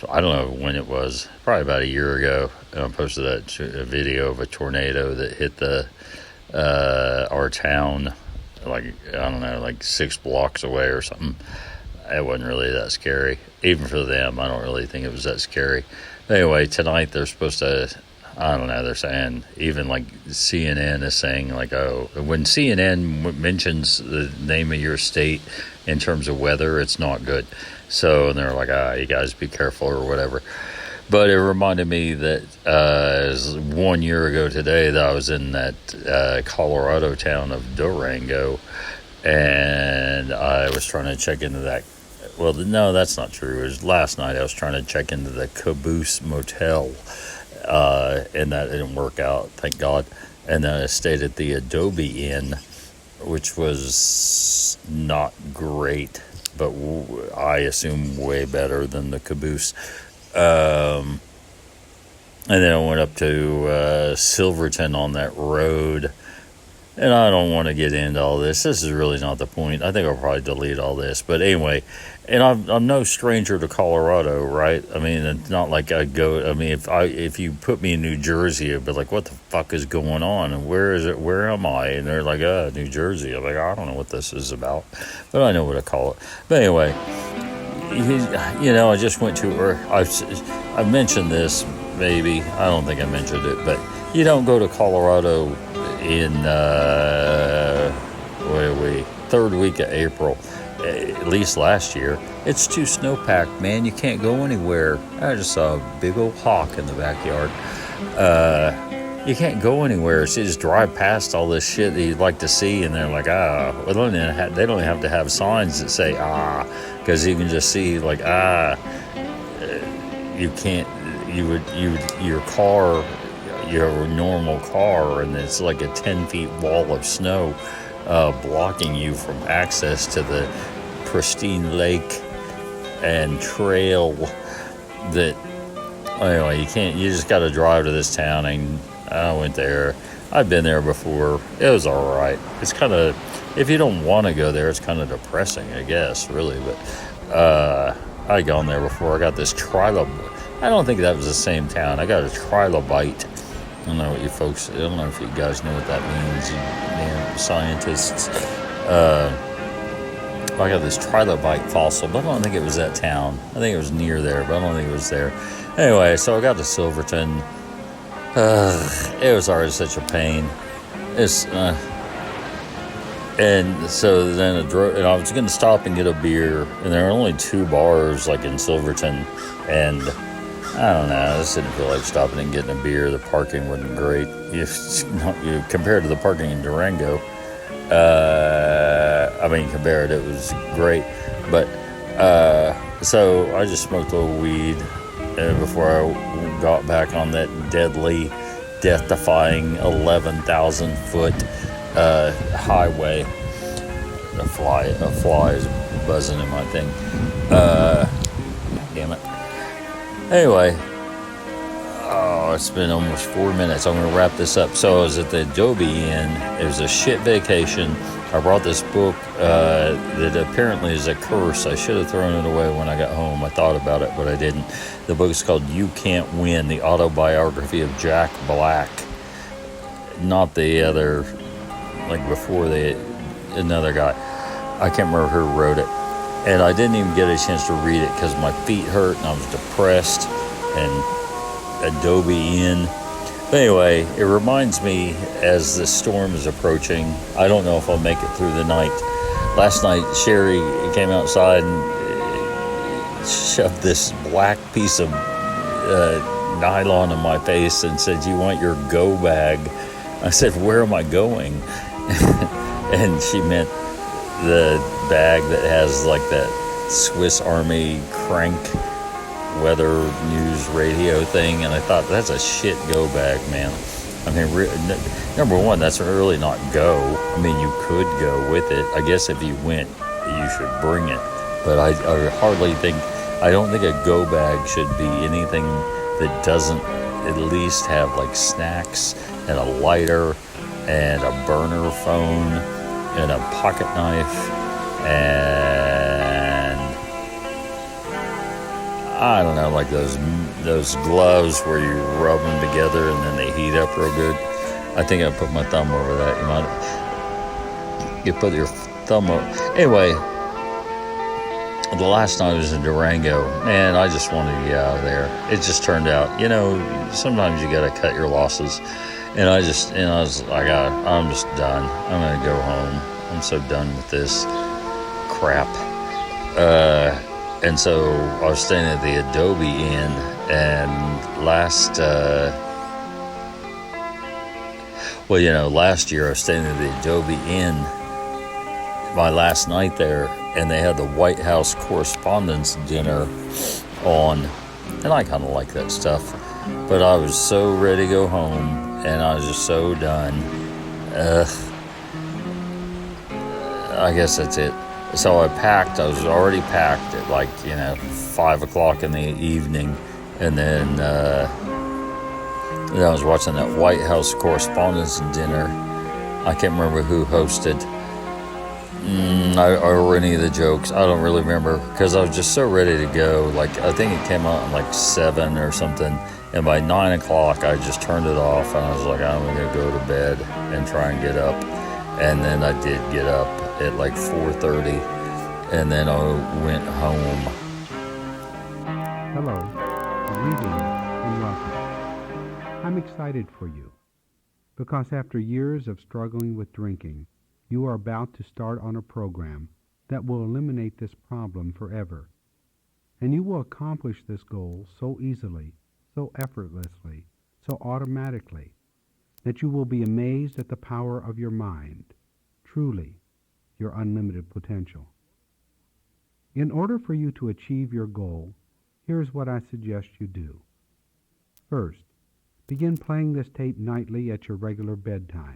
I don't know when it was, probably about a year ago, and I posted a video of a tornado that hit our town, like, I don't know, like 6 blocks away or something. It wasn't really that scary. Even for them, I don't really think it was that scary. Anyway, tonight they're supposed to, I don't know, they're saying, even like CNN is saying, like, oh, when CNN mentions the name of your state in terms of weather, it's not good. So, and they're like, you guys be careful or whatever. But it reminded me that it was 1 year ago today that I was in that Colorado town of Durango, and I was trying to check into that. Well, no, that's not true. It was last night I was trying to check into the Caboose Motel, and that didn't work out, thank God. And then I stayed at the Adobe Inn, which was not great, but I assume way better than the Caboose. And then I went up to Silverton on that road. And I don't want to get into all this. This is really not the point. I think I'll probably delete all this. But anyway, and I'm no stranger to Colorado, right? I mean, it's not like I go. I mean, if you put me in New Jersey, I'd be like, what the fuck is going on? And where is it? Where am I? And they're like, New Jersey. I'm like, I don't know what this is about, but I know what I call it. But anyway, I just went to, or I've mentioned this, maybe. I don't think I mentioned it, but you don't go to Colorado in third week of April, at least last year. It's too snowpacked, man. You can't go anywhere. I just saw a big old hawk in the backyard. You can't go anywhere. So you just drive past all this shit that you'd like to see, and they're like, they don't have to have signs that say because you can just see like you can't. Your car. You have a normal car, and it's like a 10-feet wall of snow blocking you from access to the pristine lake and trail that, anyway, you just got to drive to this town. And I went there. I've been there before. It was all right. It's kind of, if you don't want to go there, it's kind of depressing, I guess, really. But I'd gone there before. I got this trilobite. I don't think that was the same town. I got a trilobite. I don't know what I don't know if you guys know what that means, you scientists. I got this trilobite fossil, but I don't think it was that town. I think it was near there, but I don't think it was there. Anyway, so I got to Silverton. It was already such a pain. And so then I was going to stop and get a beer, and there are only 2 bars like in Silverton, and I don't know, I just didn't feel like stopping and getting a beer. The parking wasn't great. Compared to the parking in Durango, compared, it was great. But, so I just smoked a little weed before I got back on that deadly, death-defying 11,000-foot highway. A fly is buzzing in my thing. Damn it. Anyway, it's been almost 4 minutes. I'm going to wrap this up. So I was at the Adobe Inn. It was a shit vacation. I brought this book that apparently is a curse. I should have thrown it away when I got home. I thought about it, but I didn't. The book's called You Can't Win, the autobiography of Jack Black. Not the other, like before another guy. I can't remember who wrote it. And I didn't even get a chance to read it because my feet hurt and I was depressed, and Adobe Inn. But anyway, it reminds me as the storm is approaching, I don't know if I'll make it through the night. Last night, Sherry came outside and shoved this black piece of nylon in my face and said, "Do you want your go bag?" I said, "Where am I going?" And she meant the bag that has like that Swiss Army crank weather news radio thing, and I thought, that's a shit go bag, man. I mean, number one, that's really not go. I mean, you could go with it. I guess if you went, you should bring it. But I don't think a go bag should be anything that doesn't at least have like snacks and a lighter and a burner phone and a pocket knife and I don't know, like those gloves where you rub them together and then they heat up real good. I think I put my thumb over that. You put your thumb over. Anyway, the last night I was in Durango. Man, I just wanted to get out of there. It just turned out, sometimes you got to cut your losses. And I was like, I'm just done. I'm going to go home. I'm so done with this crap. And so I was staying at the Adobe Inn, and last year I was staying at the Adobe Inn my last night there, and they had the White House Correspondents' Dinner on, and I kind of like that stuff, but I was so ready to go home, and I was just so done. I guess that's it. So I was already packed at 5 o'clock in the evening, and then I was watching that White House Correspondents' Dinner. I can't remember who hosted or any of the jokes. I don't really remember, because I was just so ready to go. I think it came out at 7 or something, and by 9 o'clock I just turned it off, and I was like, I'm going to go to bed and try and get up. And then I did get up at 4:30, and then I went home. Hello, greetings and welcome. I'm excited for you, because after years of struggling with drinking, you are about to start on a program that will eliminate this problem forever. And you will accomplish this goal so easily, so effortlessly, so automatically, that you will be amazed at the power of your mind, truly, your unlimited potential. In order for you to achieve your goal, here's what I suggest you do. First, begin playing this tape nightly at your regular bedtime.